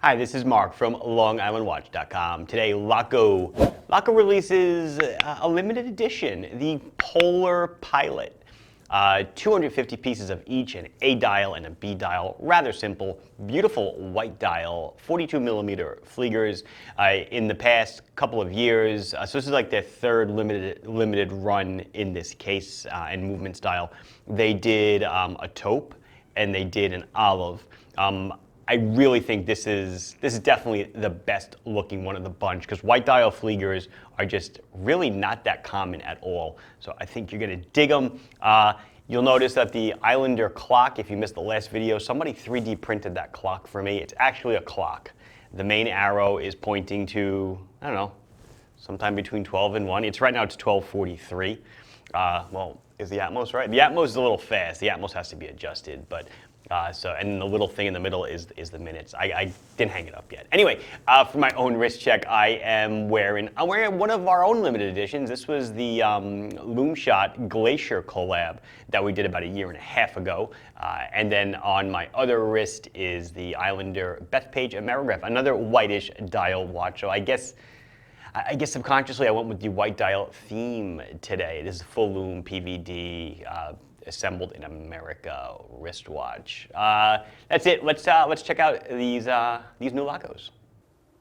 Hi, this is Mark from LongIslandWatch.com. Today, Laco releases a limited edition, the Polar Pilot. 250 pieces of each, an A dial and a B dial. Rather simple, beautiful white dial, 42 millimeter Fliegers. In the past couple of years, so this is like their third limited run in this case and movement style. They did a taupe and they did an olive. I really think this is definitely the best looking one of the bunch because white dial Fliegers are just really not that common at all. So I think you're gonna dig them. You'll notice that the Islander clock, if you missed the last video, somebody 3D printed that clock for me. It's actually a clock. The main arrow is pointing to, I don't know, sometime between 12 and 1. Right now it's 12:43. Well, is the Atmos right? The Atmos is a little fast. The Atmos has to be adjusted, but and the little thing in the middle is the minutes. I didn't hang it up yet. Anyway, for my own wrist check, I'm wearing one of our own limited editions. This was the Lume Glacier collab that we did about a year and a half ago. And then on my other wrist is the Islander Bethpage Amerigraph, another whitish dial watch. So I guess subconsciously I went with the white dial theme today. This is full Lume PVD. Assembled in America wristwatch. That's it. Let's check out these new Lacos.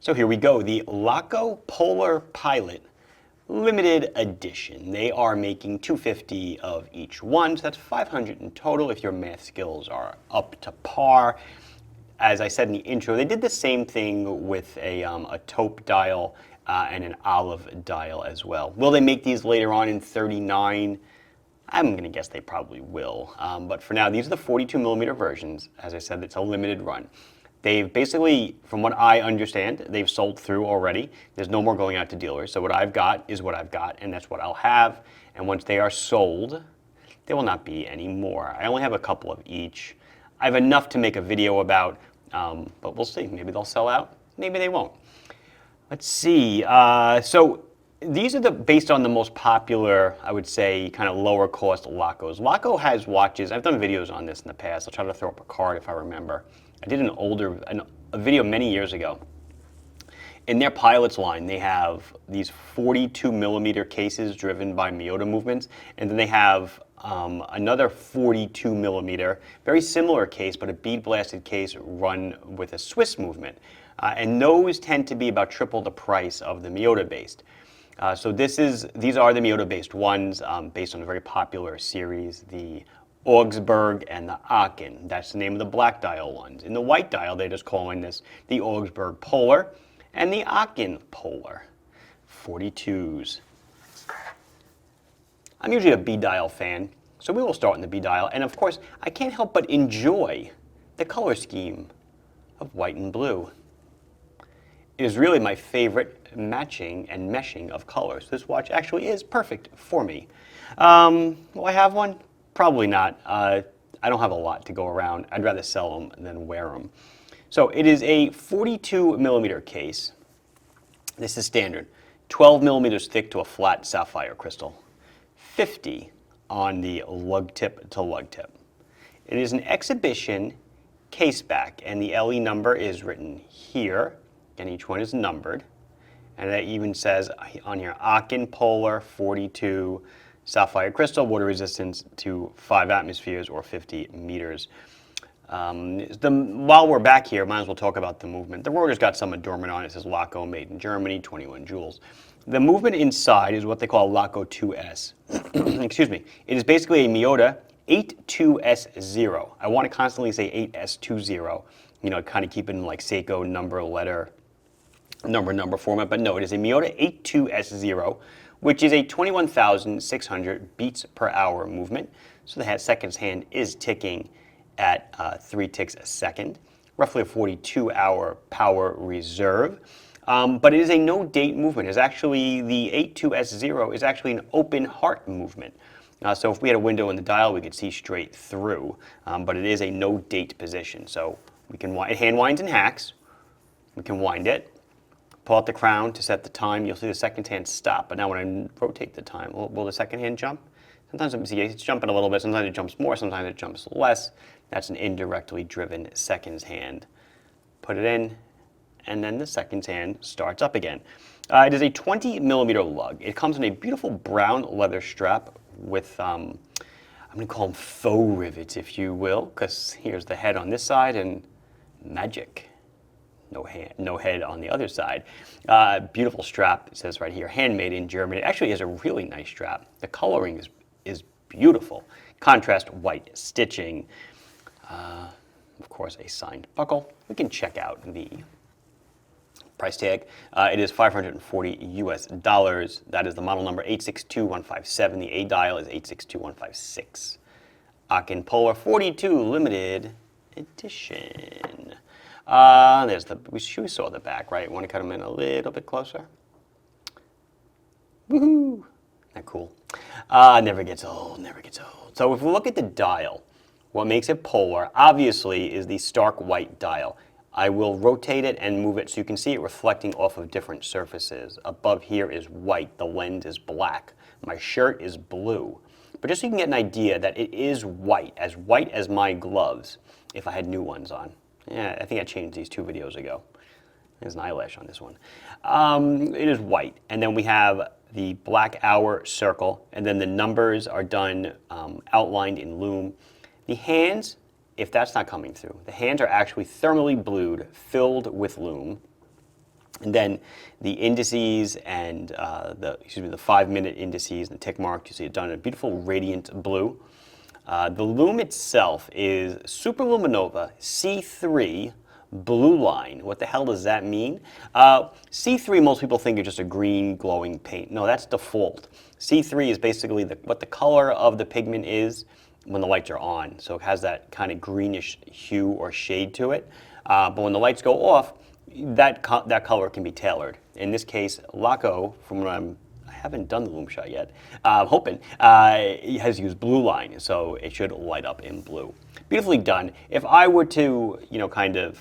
So here we go. The Laco Polar Pilot limited edition. They are making 250 of each one, so that's 500 in total if your math skills are up to par. As I said in the intro, they did the same thing with a taupe dial and an olive dial as well. Will they make these later on in 39? I'm going to guess they probably will. But for now, these are the 42 millimeter versions. As I said, it's a limited run. They've basically, from what I understand, they've sold through already. There's no more going out to dealers. So what I've got is what I've got, and that's what I'll have. And once they are sold, there will not be any more. I only have a couple of each. I have enough to make a video about, but we'll see. Maybe they'll sell out. Maybe they won't. Let's see. So these are based on the most popular, I would say, kind of lower cost Lacos. Laco has watches. I've done videos on this in the past. I'll try to throw up a card if I remember. I did a video many years ago. In their Pilots line, they have these 42 millimeter cases driven by Miyota movements, and then they have another 42 millimeter, very similar case, but a bead blasted case run with a Swiss movement. And those tend to be about triple the price of the Miyota based. So these are the Miyota-based ones, based on a very popular series, the Augsburg and the Aachen. That's the name of the black dial ones. In the white dial, they're just calling this the Augsburg Polar and the Aachen Polar 42s. I'm usually a B dial fan, so we will start in the B dial. And of course, I can't help but enjoy the color scheme of white and blue. It is really my favorite matching and meshing of colors. This watch actually is perfect for me. Will I have one? Probably not. I don't have a lot to go around. I'd rather sell them than wear them. So it is a 42 millimeter case. This is standard. 12 millimeters thick to a flat sapphire crystal. 50 on the lug tip to lug tip. It is an exhibition case back, and the LE number is written here. And each one is numbered. And that even says on here, Aachen Polar 42 sapphire crystal, water resistance to 5 atmospheres or 50 meters. While we're back here, might as well talk about the movement. The rotor's got some adornment on it. It says Laco, made in Germany, 21 joules. The movement inside is what they call Laco 2S. Excuse me. It is basically a Miyota 82S0. I want to constantly say 8S20. You know, kind of keep it in like Seiko number format, but no, it is a Miyota 82S0, which is a 21,600 beats per hour movement. So the seconds hand is ticking at 3 ticks a second, roughly a 42-hour power reserve. But it is a no-date movement. It's actually, the 82S0 is actually an open heart movement. So if we had a window in the dial, we could see straight through, but it is a no-date position. So we can it hand winds and hacks. We can wind it. Pull out the crown to set the time. You'll see the second hand stop. But now when I rotate the time, will the second hand jump? Sometimes it's jumping a little bit. Sometimes it jumps more. Sometimes it jumps less. That's an indirectly driven seconds hand. Put it in, and then the second hand starts up again. It is a 20mm lug. It comes in a beautiful brown leather strap with, I'm going to call them faux rivets, if you will, because here's the head on this side and magic. No head on the other side. Beautiful strap, it says right here, handmade in Germany. It actually is a really nice strap. The coloring is beautiful. Contrast white stitching. Of course, a signed buckle. We can check out the price tag. It is $540 US. That is the model number 862157. The A dial is 862156. Aachen Polar 42 limited edition. We saw the back, right? Want to cut them in a little bit closer? Woohoo! Isn't that cool? Never gets old, never gets old. So if we look at the dial, what makes it polar, obviously, is the stark white dial. I will rotate it and move it so you can see it reflecting off of different surfaces. Above here is white, the lens is black. My shirt is blue. But just so you can get an idea that it is white as my gloves, if I had new ones on. Yeah, I think I changed these 2 videos ago. There's an eyelash on this one. It is white. And then we have the black hour circle, and then the numbers are done outlined in Lume. The hands, if that's not coming through, the hands are actually thermally blued, filled with Lume. And then the indices and the 5-minute indices and the tick mark, you see it done in a beautiful radiant blue. The Lume itself is Superluminova C3 blue line. What the hell does that mean? C3, most people think is just a green glowing paint. No, that's default. C3 is basically what the color of the pigment is when the lights are on. So it has that kind of greenish hue or shade to it. But when the lights go off, that color can be tailored. In this case, Laco, from what I haven't done the Lume shot yet, I'm hoping, has used blue line, so it should light up in blue. Beautifully done. If I were to, kind of,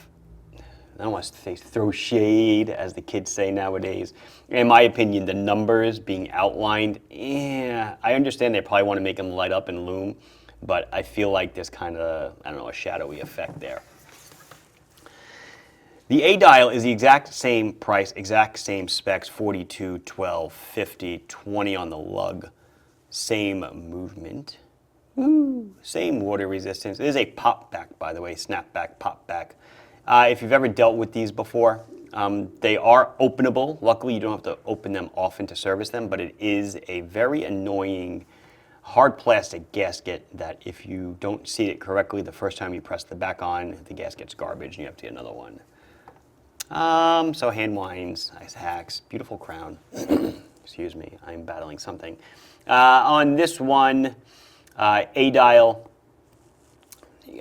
I don't want to say throw shade, as the kids say nowadays, in my opinion, the numbers being outlined, I understand they probably want to make them light up in Lume, but I feel like there's kind of, a shadowy effect there. The A dial is the exact same price, exact same specs, 42, 12, 50, 20 on the lug. Same movement. Woo. Same water resistance. It is a pop back, by the way, snapback, pop back. If you've ever dealt with these before, they are openable. Luckily, you don't have to open them often to service them, but it is a very annoying hard plastic gasket that if you don't seat it correctly the first time you press the back on, the gasket's garbage and you have to get another one. So hand winds, ice hacks, beautiful crown. Excuse me, I'm battling something. On this one, A dial,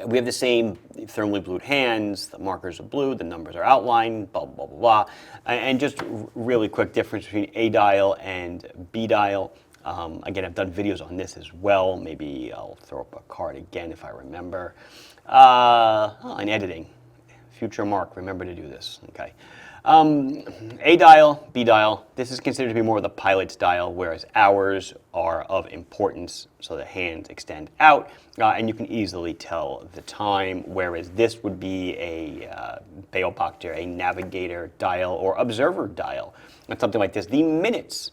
we have the same thermally blued hands, the markers are blue, the numbers are outlined, blah, blah, blah, blah. And just really quick difference between A dial and B dial. Again, I've done videos on this as well. Maybe I'll throw up a card again if I remember. And editing. Future Mark, remember to do this. Okay. A dial, B dial, this is considered to be more of the pilot's dial, whereas ours are of importance, so the hands extend out, and you can easily tell the time, whereas this would be a Beobachter, a navigator dial, or observer dial. And something like this. The minutes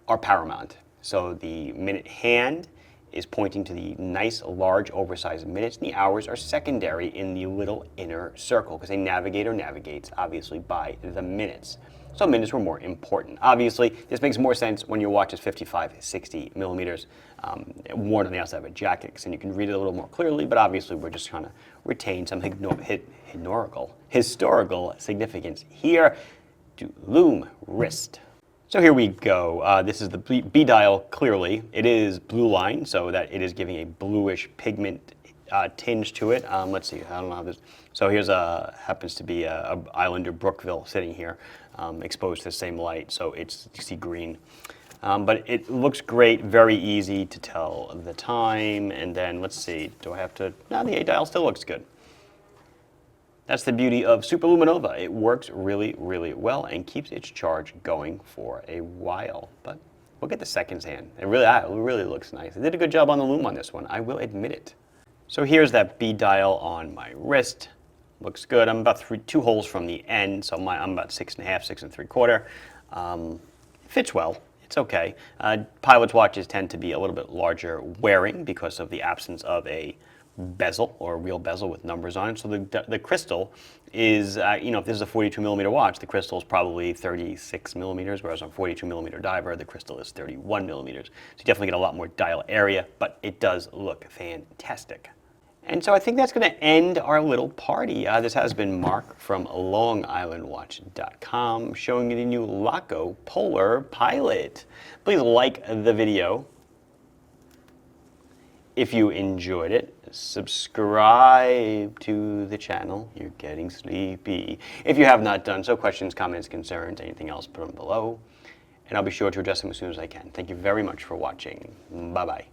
are paramount. So the minute hand is pointing to the nice, large, oversized minutes, and the hours are secondary in the little inner circle, because a navigator navigates, obviously, by the minutes. So minutes were more important. Obviously, this makes more sense when your watch is 55, 60 millimeters, worn on the outside of a jacket, and you can read it a little more clearly, but obviously we're just trying to retain some historical significance here to Lume wrist. So here we go. This is the B dial, clearly. It is blue line, so that it is giving a bluish pigment tinge to it. Let's see, I don't know how this... So here's happens to be a Islander Brookville sitting here, exposed to the same light, so it's, you see green. But it looks great, very easy to tell the time, and then let's see, do I have to... No, the A dial still looks good. That's the beauty of Superluminova. It works really, really well and keeps its charge going for a while. But look at the seconds hand. It really looks nice. I did a good job on the Lume on this one, I will admit it. So here's that B dial on my wrist. looks good. I'm about 2 holes from the end, so I'm about 6.5, 6 3/4. Fits well. It's okay. Pilot's watches tend to be a little bit larger wearing because of the absence of a bezel or a real bezel with numbers on it. So the crystal is, if this is a 42 millimeter watch, the crystal is probably 36 millimeters, whereas on 42 millimeter diver, the crystal is 31 millimeters. So you definitely get a lot more dial area, but it does look fantastic. And so I think that's going to end our little party. This has been Mark from LongIslandWatch.com showing you the new Laco Polar Pilot. Please like the video if you enjoyed it. Subscribe to the channel. You're getting sleepy. If you have not done so, questions, comments, concerns, anything else, put them below. And I'll be sure to address them as soon as I can. Thank you very much for watching. Bye-bye.